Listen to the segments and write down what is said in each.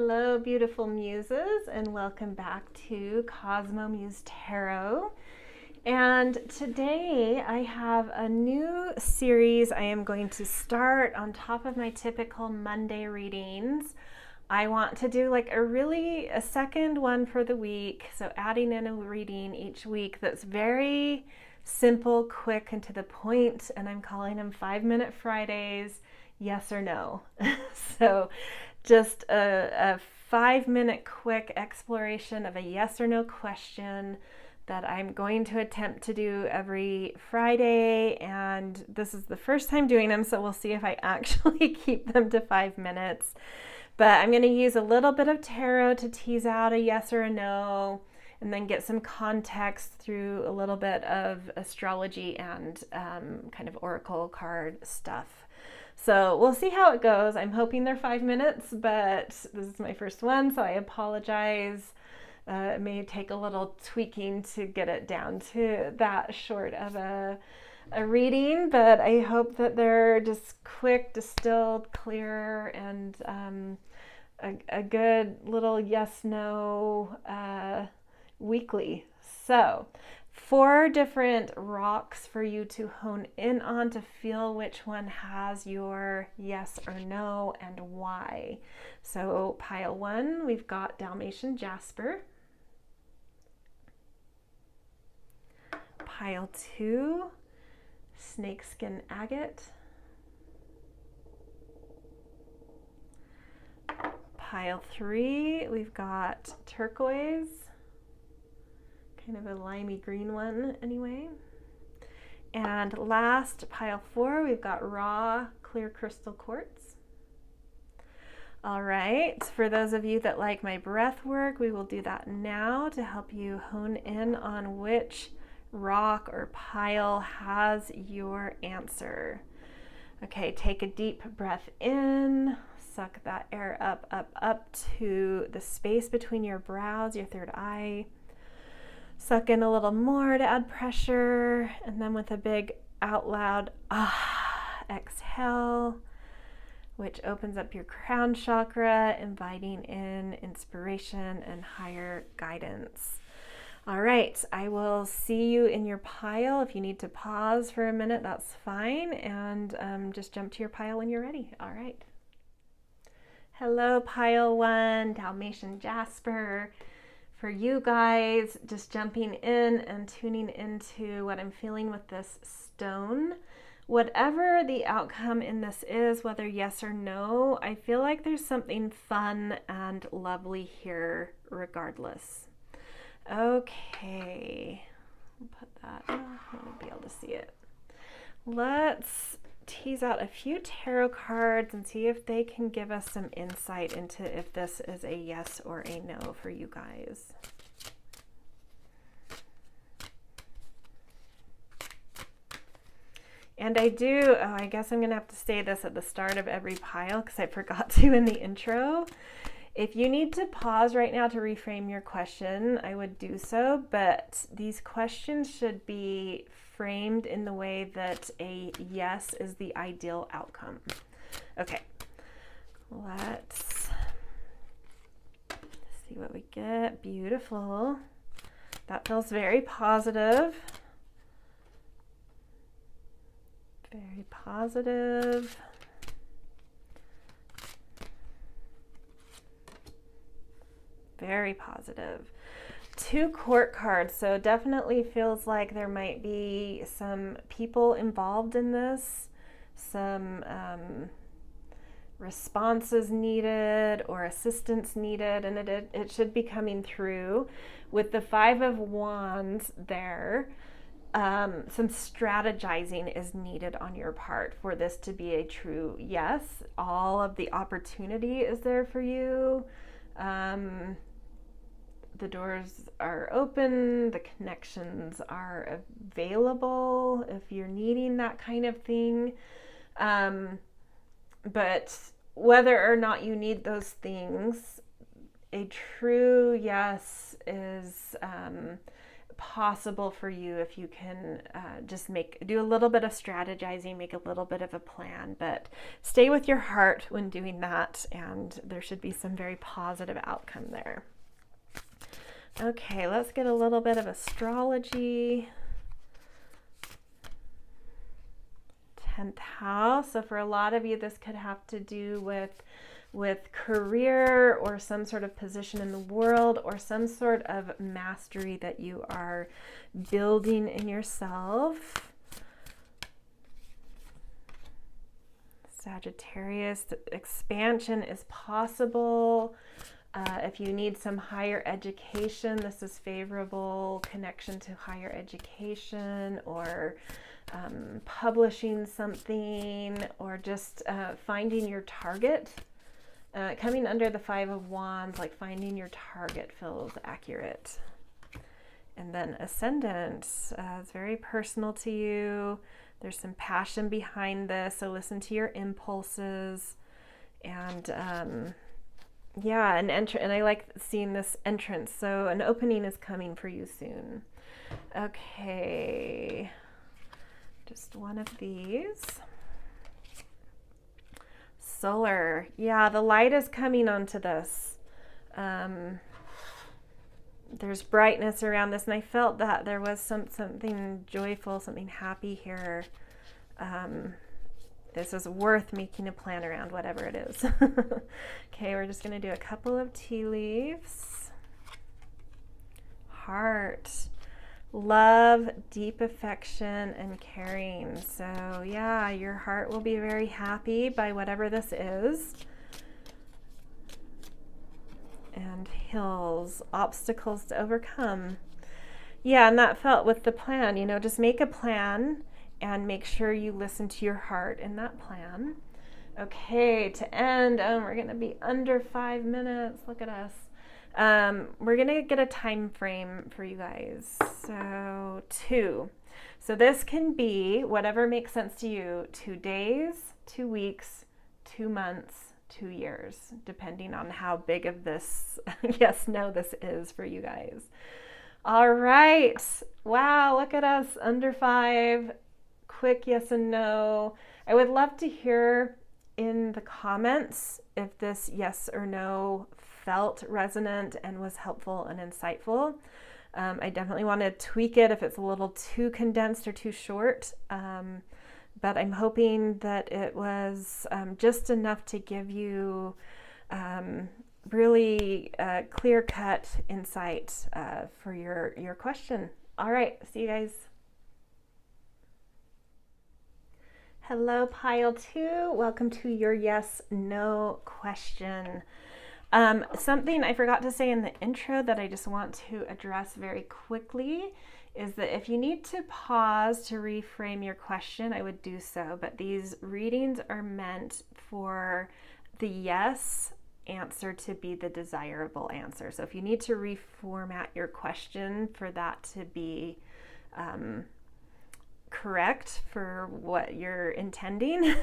Hello, beautiful muses, and welcome back to Cosmo Muse Tarot. And today I have a new series I am going to start on top of my typical Monday readings. I want to do like a second one for the week, so adding in a reading each week that's very simple, quick, and to the point, and I'm calling them 5-Minute Fridays, yes or no. So just a 5-minute quick exploration of a yes or no question that I'm going to attempt to do every Friday, and this is the first time doing them, so we'll see if I actually keep them to 5 minutes. But I'm going to use a little bit of tarot to tease out a yes or a no, and then get some context through a little bit of astrology and kind of oracle card stuff. So we'll see how it goes. I'm hoping they're 5 minutes, but this is my first one, so I apologize. It may take a little tweaking to get it down to that short of a reading, but I hope that they're just quick, distilled, clear, and a good little yes-no weekly. So 4 different rocks for you to hone in on to feel which one has your yes or no and why. So pile 1, we've got Dalmatian Jasper. Pile 2, Snakeskin Agate. Pile 3, we've got Turquoise. Kind of a limey green one anyway. And last, pile 4, we've got raw clear crystal quartz. All right, for those of you that like my breath work, we will do that now to help you hone in on which rock or pile has your answer. Okay, take a deep breath in, suck that air up to the space between your brows, your third eye. Suck in a little more to add pressure, and then with a big out loud exhale, which opens up your crown chakra, inviting in inspiration and higher guidance. All right, I will see you in your pile. If you need to pause for a minute, that's fine, and just jump to your pile when you're ready. All right. Hello, pile 1, Dalmatian Jasper. For you guys, just jumping in and tuning into what I'm feeling with this stone. Whatever the outcome in this is, whether yes or no, I feel like there's something fun and lovely here regardless. Okay, I'll put that, I won't be able to see it. Let's tease out a few tarot cards and see if they can give us some insight into if this is a yes or a no for you guys. And I guess I'm gonna have to say this at the start of every pile because I forgot to in the intro. If you need to pause right now to reframe your question, I would do so, but these questions should be framed in the way that a yes is the ideal outcome. Okay, let's see what we get. Beautiful. That feels very positive. Very positive. Very positive. 2 court cards, so definitely feels like there might be some people involved in this, some responses needed or assistance needed, and it should be coming through. With the 5 of Wands there, some strategizing is needed on your part for this to be a true yes. All of the opportunity is there for you. The doors are open, the connections are available if you're needing that kind of thing. But whether or not you need those things, a true yes is possible for you if you can just do a little bit of strategizing, make a little bit of a plan, but stay with your heart when doing that, and there should be some very positive outcome there. Okay, let's get a little bit of astrology. 10th house. So for a lot of you, this could have to do with career or some sort of position in the world or some sort of mastery that you are building in yourself. Sagittarius, expansion is possible. If you need some higher education, this is favorable. Connection to higher education, or publishing something, or just finding your target. Coming under the 5 of Wands, like finding your target feels accurate. And then ascendant is very personal to you. There's some passion behind this, so listen to your impulses. And yeah, and I like seeing this entrance. So an opening is coming for you soon. Okay, just one of these. Solar, yeah, the light is coming onto this. There's brightness around this, and I felt that there was something joyful, something happy here. This is worth making a plan around, whatever it is. Okay, we're just going to do a couple of tea leaves. Heart, love, deep affection, and caring. So yeah, your heart will be very happy by whatever this is. And hills, obstacles to overcome. Yeah, and that felt with the plan, you know, just make a plan and make sure you listen to your heart in that plan. Okay, to end, we're going to be under 5 minutes. Look at us. We're going to get a time frame for you guys. So 2. So this can be whatever makes sense to you. 2 days, 2 weeks, 2 months, 2 years, depending on how big of this yes, no this is for you guys. All right. Wow, look at us, under 5. Quick yes and no. I would love to hear in the comments if this yes or no felt resonant and was helpful and insightful. I definitely want to tweak it if it's a little too condensed or too short, but I'm hoping that it was just enough to give you really clear-cut insight for your question. All right, see you guys. Hello, pile 2. Welcome to your yes, no question. Something I forgot to say in the intro that I just want to address very quickly is that if you need to pause to reframe your question, I would do so. But these readings are meant for the yes answer to be the desirable answer. So if you need to reformat your question for that to be correct for what you're intending,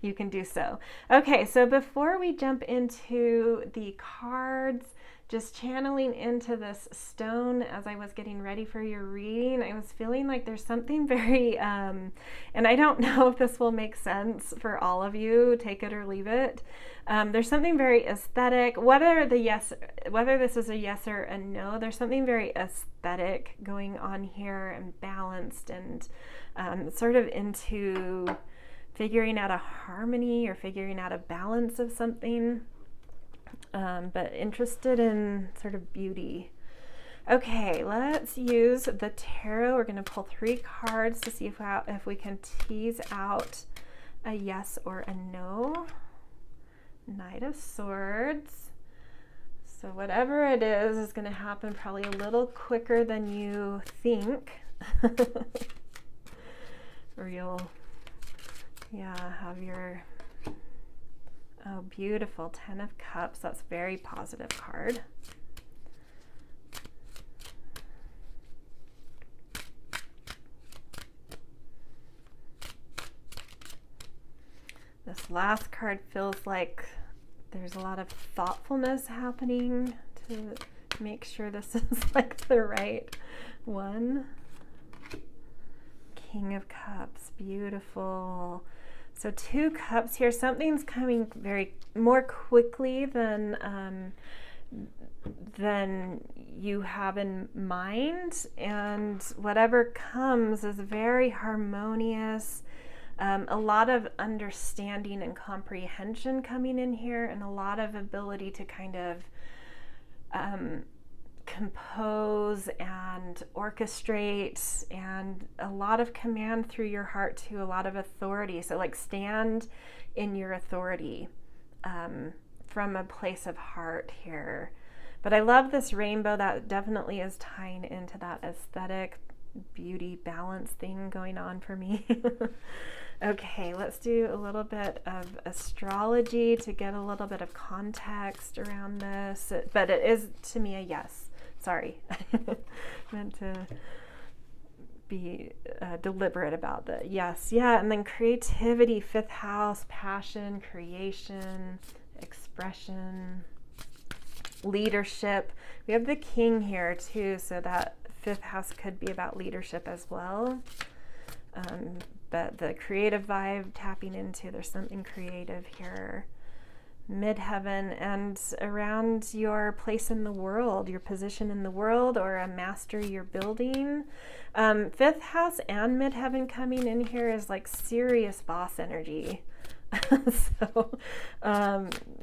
you can do so. Okay, so before we jump into the cards, just channeling into this stone as I was getting ready for your reading, I was feeling like there's something very, and I don't know if this will make sense for all of you, take it or leave it. There's something very aesthetic, whether this is a yes or a no, there's something very aesthetic going on here and balanced and sort of into figuring out a harmony or figuring out a balance of something. But interested in sort of beauty. Okay, let's use the tarot. We're going to pull 3 cards to see if we can tease out a yes or a no. Knight of Swords. So whatever it is going to happen probably a little quicker than you think. Or you'll, have your... Oh, beautiful. 10 of Cups. That's a very positive card. This last card feels like there's a lot of thoughtfulness happening to make sure this is like the right one. King of Cups, beautiful. So 2 cups here. Something's coming very more quickly than you have in mind, and whatever comes is very harmonious. A lot of understanding and comprehension coming in here, and a lot of ability to kind of compose and orchestrate, and a lot of command through your heart to a lot of authority. So like stand in your authority from a place of heart here. But I love this rainbow. That definitely is tying into that aesthetic beauty balance thing going on for me. Okay, let's do a little bit of astrology to get a little bit of context around this. But it is, to me, a yes. Sorry. Meant to be deliberate about the yes. Yeah, and then creativity, 5th house, passion, creation, expression, leadership. We have the king here too, so that 5th house could be about leadership as well. But the creative vibe tapping into, there's something creative here. Midheaven, and around your place in the world, your position in the world, or a mastery you're building. 5th house and midheaven coming in here is like serious boss energy. So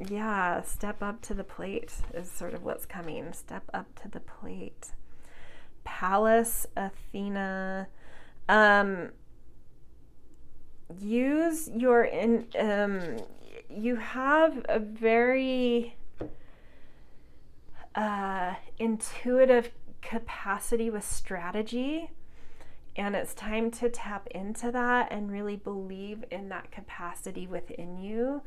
yeah, step up to the plate is sort of what's coming. Step up to the plate. Palace, Athena. Use your you have a very intuitive capacity with strategy, and it's time to tap into that and really believe in that capacity within you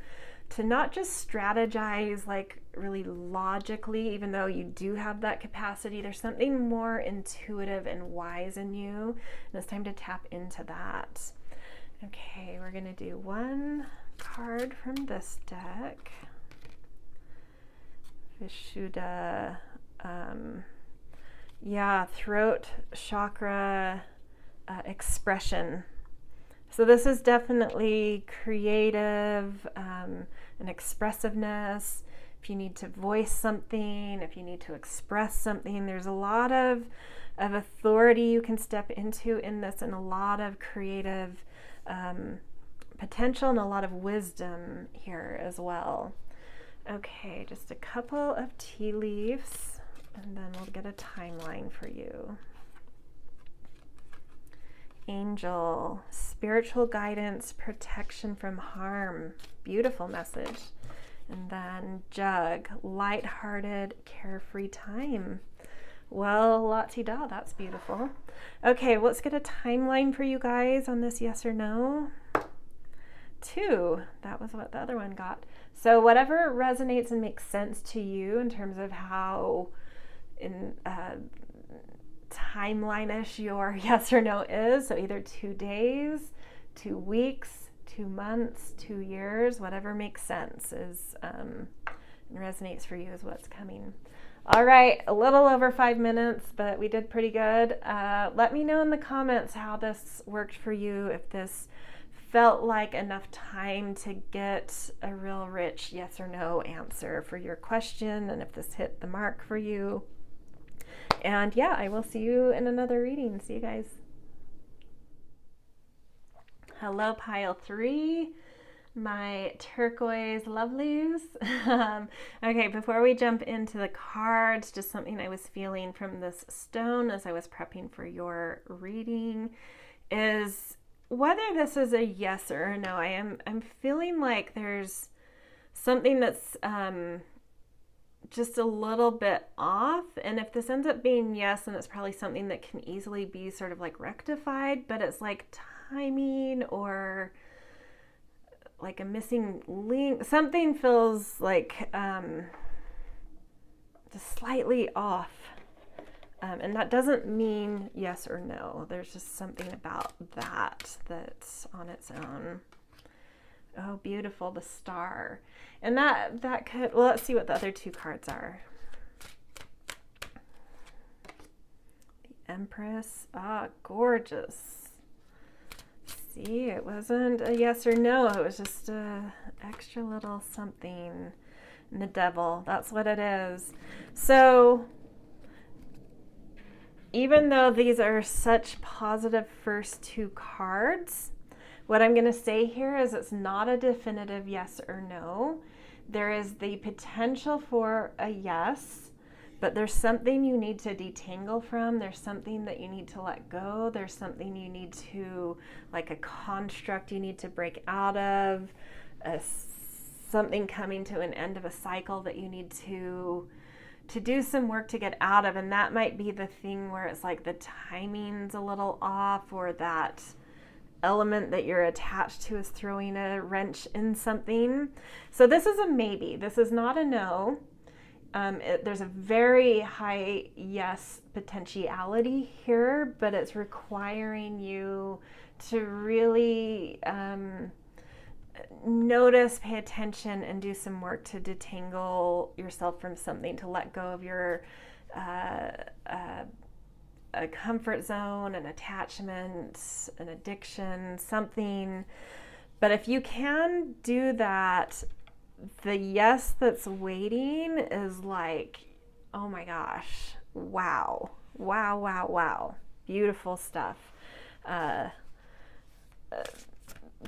to not just strategize like really logically, even though you do have that capacity. There's something more intuitive and wise in you, and it's time to tap into that. Okay, we're gonna do 1 card from this deck. Vishuddha, yeah, throat chakra, expression. So this is definitely creative and expressiveness. If you need to voice something, if you need to express something, there's a lot of authority you can step into in this, and a lot of creative potential and a lot of wisdom here as well. Okay, just a couple of tea leaves, and then we'll get a timeline for you. Angel, spiritual guidance, protection from harm. Beautiful message. And then Jug, lighthearted, carefree time. Well, la-ti-da, that's beautiful. Okay, let's get a timeline for you guys on this yes or no. 2, that was what the other one got. So whatever resonates and makes sense to you in terms of how in timeline-ish your yes or no is. So either 2 days, 2 weeks, 2 months, 2 years, whatever makes sense is and resonates for you is what's coming. All right, a little over 5 minutes, but we did pretty good. Let me know in the comments how this worked for you, if this felt like enough time to get a real rich yes or no answer for your question, and if this hit the mark for you. And yeah, I will see you in another reading. See you guys. Hello, pile 3. My turquoise lovelies. Okay, before we jump into the cards, just something I was feeling from this stone as I was prepping for your reading is whether this is a yes or a no. I'm feeling like there's something that's just a little bit off, and if this ends up being yes, then it's probably something that can easily be sort of like rectified, but it's like timing or like a missing link. Something feels like just slightly off, and that doesn't mean yes or no. There's just something about that that's on its own. Oh, beautiful, the star. And that could, well, let's see what the other 2 cards are. Empress. Ah, gorgeous. See, it wasn't a yes or no. It was just a extra little something. And the Devil, that's what it is. So even though these are such positive first two cards, what I'm going to say here is it's not a definitive yes or no. There is the potential for a yes, but there's something you need to detangle from. There's something that you need to let go. There's something you need to, like a construct you need to break out of, something coming to an end of a cycle that you need to do some work to get out of. And that might be the thing where it's like the timing's a little off, or that element that you're attached to is throwing a wrench in something. So this is a maybe. This is not a no. There's a very high yes potentiality here, but it's requiring you to really notice, pay attention, and do some work to detangle yourself from something, to let go of your a comfort zone, an attachment, an addiction, something. But if you can do that, the yes that's waiting is like, oh my gosh, wow, wow, wow, wow, beautiful stuff.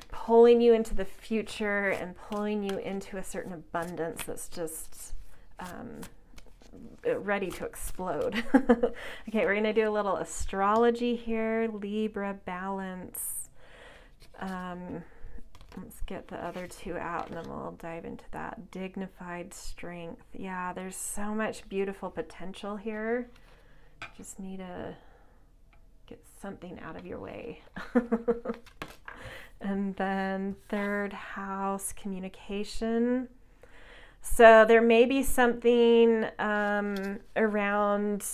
Pulling you into the future and pulling you into a certain abundance that's just ready to explode. Okay, we're going to do a little astrology here. Libra, balance. Let's get the other two out and then we'll dive into that. Dignified strength. Yeah, there's so much beautiful potential here. Just need to get something out of your way. And then third house, communication. So there may be something around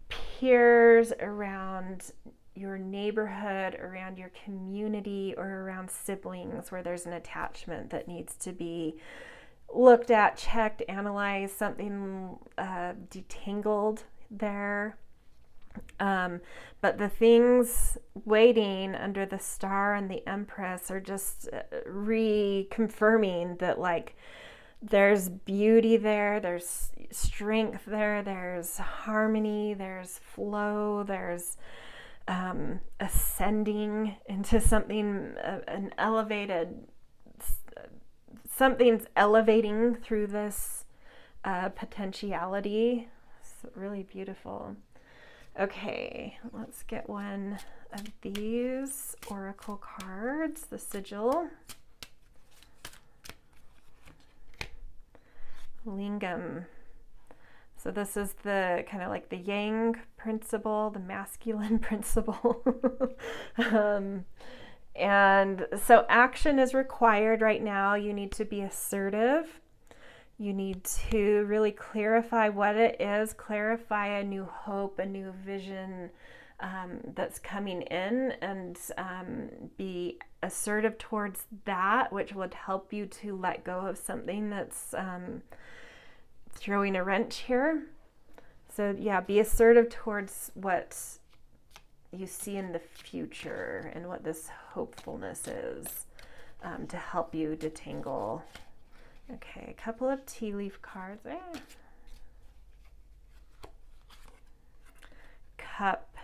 peers, around your neighborhood, around your community, or around siblings where there's an attachment that needs to be looked at, checked, analyzed, something detangled there. But the things waiting under the Star and the Empress are just reconfirming that, like, there's beauty there, there's strength there, there's harmony, there's flow, there's ascending into something, an elevated, something's elevating through this potentiality. It's really beautiful. Okay, let's get one of these oracle cards, the Sigil. Lingam. So this is the kind of like the yang principle, the masculine principle. And so action is required right now. You need to be assertive. You need to really clarify what it is, clarify a new hope, a new vision that's coming in, and be assertive towards that, which would help you to let go of something that's throwing a wrench here. So yeah, be assertive towards what you see in the future and what this hopefulness is, to help you detangle. Okay, a couple of tea leaf cards. Cup.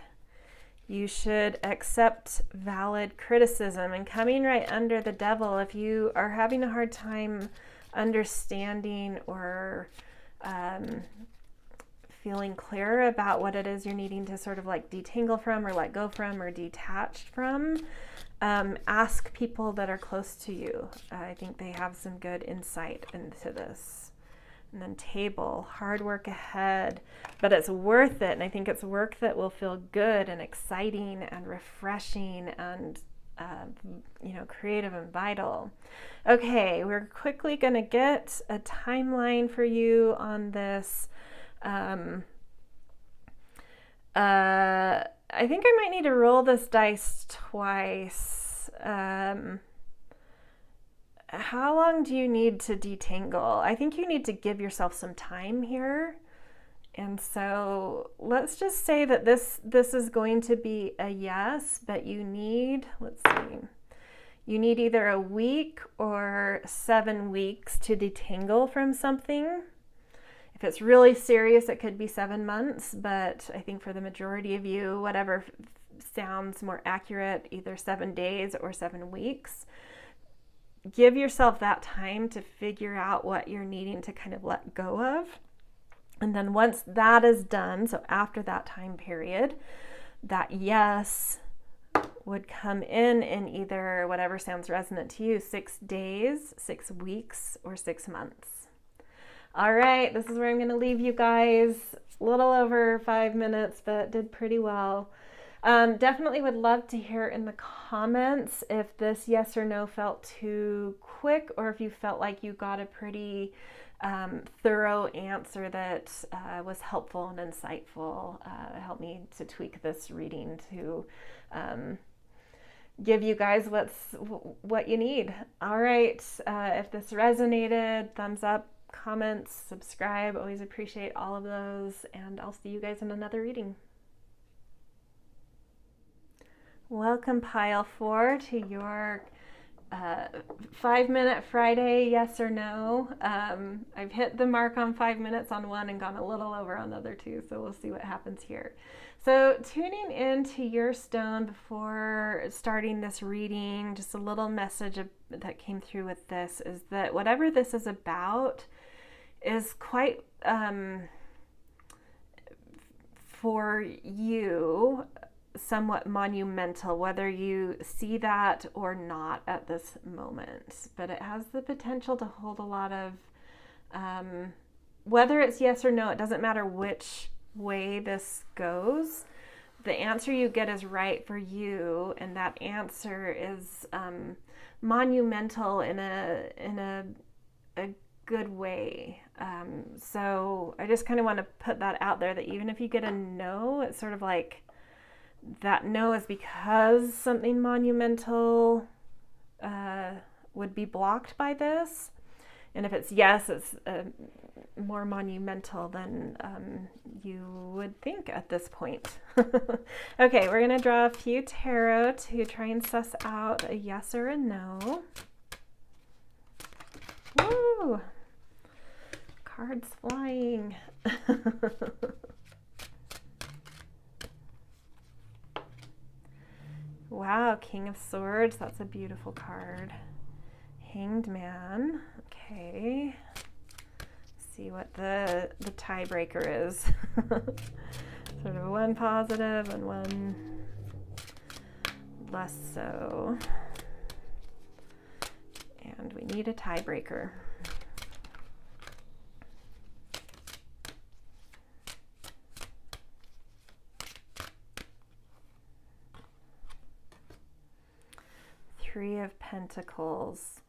You should accept valid criticism. And coming right under the Devil, if you are having a hard time understanding or feeling clear about what it is you're needing to sort of like detangle from, or let go from, or detach from, ask people that are close to you. I think they have some good insight into this. And then Table, hard work ahead, but it's worth it. And I think it's work that will feel good and exciting and refreshing and creative and vital. Okay, we're quickly going to get a timeline for you on this. I think I might need to roll this dice twice. How long do you need to detangle? I think you need to give yourself some time here And so let's just say that this is going to be a yes, but you need, let's see, you need either a week or 7 weeks to detangle from something. If it's really serious, it could be 7 months, but I think for the majority of you, whatever sounds more accurate, either 7 days or 7 weeks. Give yourself that time to figure out what you're needing to kind of let go of. And then once that is done, so after that time period, that yes would come in either whatever sounds resonant to you, 6 days, 6 weeks, or 6 months. All right, this is where I'm going to leave you guys. A little over 5 minutes, but did pretty well. Definitely would love to hear in the comments if this yes or no felt too quick, or if you felt like you got a pretty thorough answer that was helpful and insightful. Help me to tweak this reading to give you guys what you need. All right, if this resonated, thumbs up, comments, subscribe. Always appreciate all of those, and I'll see you guys in another reading. Welcome, Pile 4, to your 5-minute Friday, yes or no. I've hit the mark on 5 minutes on one and gone a little over on the other two, so we'll see what happens here. So tuning into your stone before starting this reading, just a little message that came through with this is that whatever this is about is quite, for you, somewhat monumental, whether you see that or not at this moment. But it has the potential to hold a lot of, whether it's yes or no, it doesn't matter which way this goes. The answer you get is right for you, and that answer is monumental in a good way. So I just kind of want to put that out there, that even if you get a no, it's sort of like that no is because something monumental would be blocked by this. And if it's yes, it's more monumental than you would think at this point. Okay, we're going to draw a few tarot to try and suss out a yes or a no. Woo! Cards flying. Wow, King of Swords, that's a beautiful card. Hanged Man, okay. See what the tiebreaker is. Sort of one positive and one less so. And we need a tiebreaker. Three of Pentacles.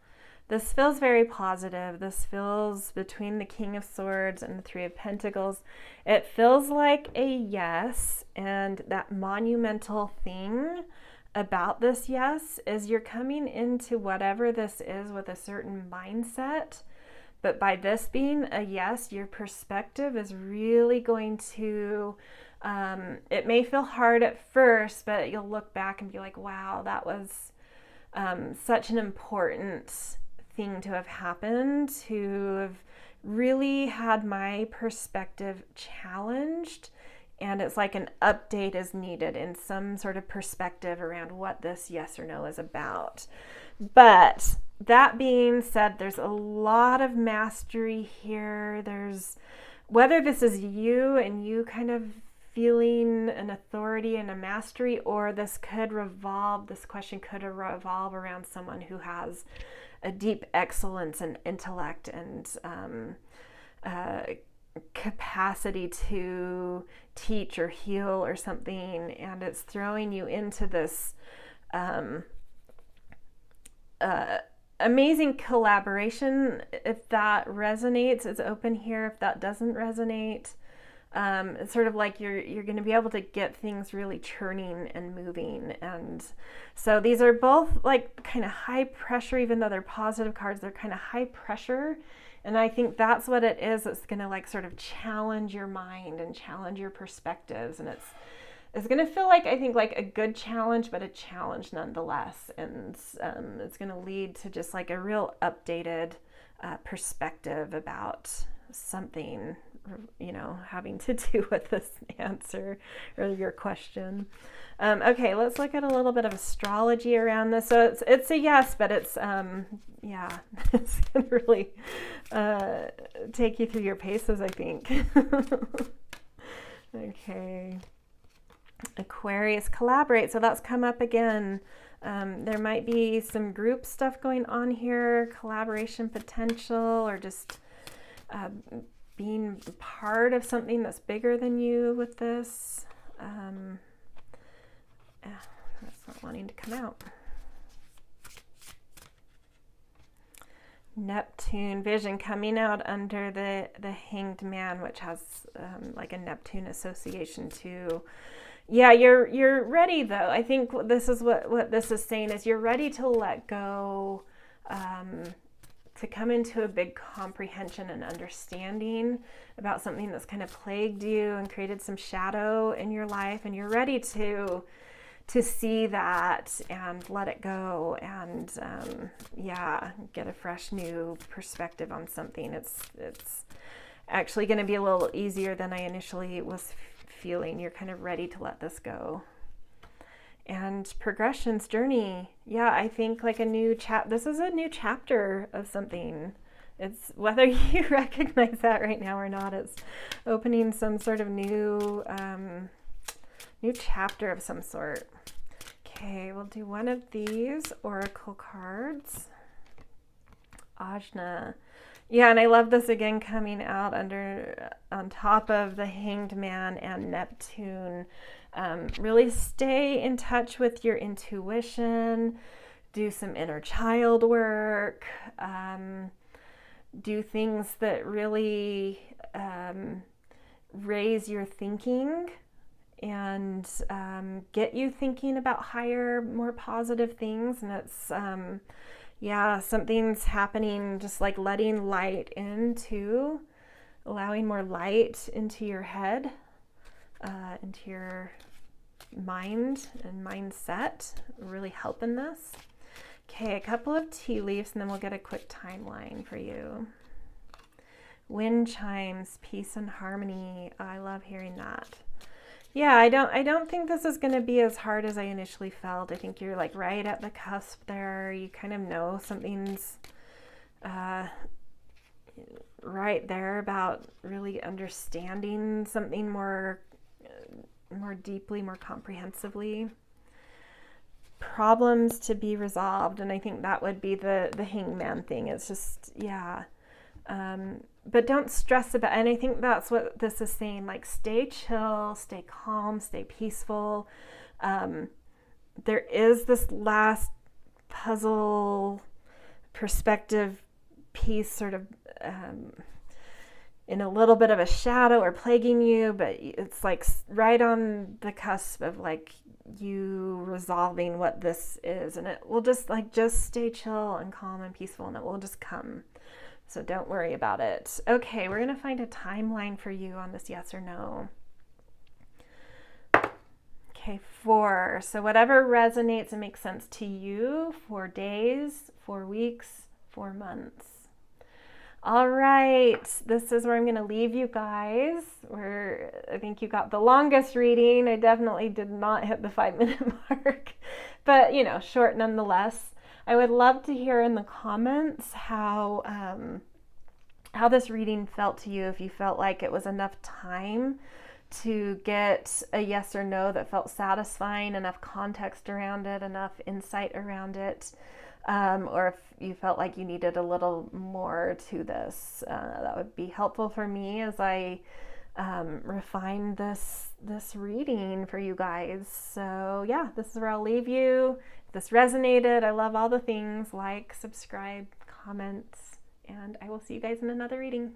This feels very positive. This feels between the King of Swords and the Three of Pentacles. It feels like a yes, and that monumental thing about this yes is you're coming into whatever this is with a certain mindset. But by this being a yes, your perspective is really going to, it may feel hard at first, but you'll look back and be like, wow, that was such an important thing to have happened, to have really had my perspective challenged. And it's like an update is needed in some sort of perspective around what this yes or no is about. But that being said, there's a lot of mastery here. There's, whether this is you and you kind of feeling an authority and a mastery, or this question could revolve around someone who has a deep excellence and intellect and capacity to teach or heal or something, and it's throwing you into this amazing collaboration. If that resonates, it's open here. If that doesn't resonate, it's sort of like you're going to be able to get things really churning and moving. And so these are both like kind of high pressure, even though they're positive cards, they're kind of high pressure And I think that's what it is. It's going to like sort of challenge your mind and challenge your perspectives. And it's going to feel like, I think, like a good challenge, but a challenge nonetheless. And it's going to lead to just like a real updated perspective about something, you know, having to do with this answer or your question. Okay, let's look at a little bit of astrology around this. So it's a yes, but it's yeah, it's gonna really take you through your paces, I think. Okay, Aquarius, collaborate. So that's come up again. There might be some group stuff going on here, collaboration potential, or just being part of something that's bigger than you with this. That's not wanting to come out. Neptune vision coming out under the Hanged Man, which has like a Neptune association too. Yeah, you're ready though. I think this is what this is saying is you're ready to let go, to come into a big comprehension and understanding about something that's kind of plagued you and created some shadow in your life, and you're ready to see that and let it go and yeah, get a fresh new perspective on something. It's actually going to be a little easier than I initially was feeling. You're kind of ready to let this go. And progressions, journey. Yeah, I think like a new this is a new chapter of something. It's whether you recognize that right now or not, it's opening some sort of new chapter of some sort. Okay, we'll do one of these oracle cards. Ajna. Yeah, and I love this again coming out on top of the Hanged Man and Neptune. Really stay in touch with your intuition, do some inner child work, do things that really raise your thinking and get you thinking about higher, more positive things. And it's, yeah, something's happening, just like letting light into, allowing more light into your head, into your mind and mindset, really helping this. Okay, a couple of tea leaves and then we'll get a quick timeline for you. Wind chimes, peace and harmony. Oh, I love hearing that. Yeah, I don't think this is going to be as hard as I initially felt. I think you're like right at the cusp there. You kind of know something's right there about really understanding something more deeply, more comprehensively. Problems to be resolved, and I think that would be the hangman thing. It's just, yeah. But don't stress about it. And I think that's what this is saying, like stay chill, stay calm, stay peaceful. There is this last puzzle perspective piece sort of in a little bit of a shadow or plaguing you, but it's like right on the cusp of like you resolving what this is, and it will just stay chill and calm and peaceful, and it will just come. So don't worry about it. Okay, we're going to find a timeline for you on this yes or no. Okay, 4. So whatever resonates and makes sense to you, 4 days, 4 weeks, 4 months. All right, this is where I'm going to leave you guys. I think you got the longest reading. I definitely did not hit the 5-minute mark, but short nonetheless. I would love to hear in the comments how this reading felt to you, if you felt like it was enough time to get a yes or no that felt satisfying, enough context around it, enough insight around it, or if you felt like you needed a little more to this. That would be helpful for me as I refine this reading for you guys. So yeah, this is where I'll leave you. This resonated. I love all the things, like, subscribe, comments, and I will see you guys in another reading.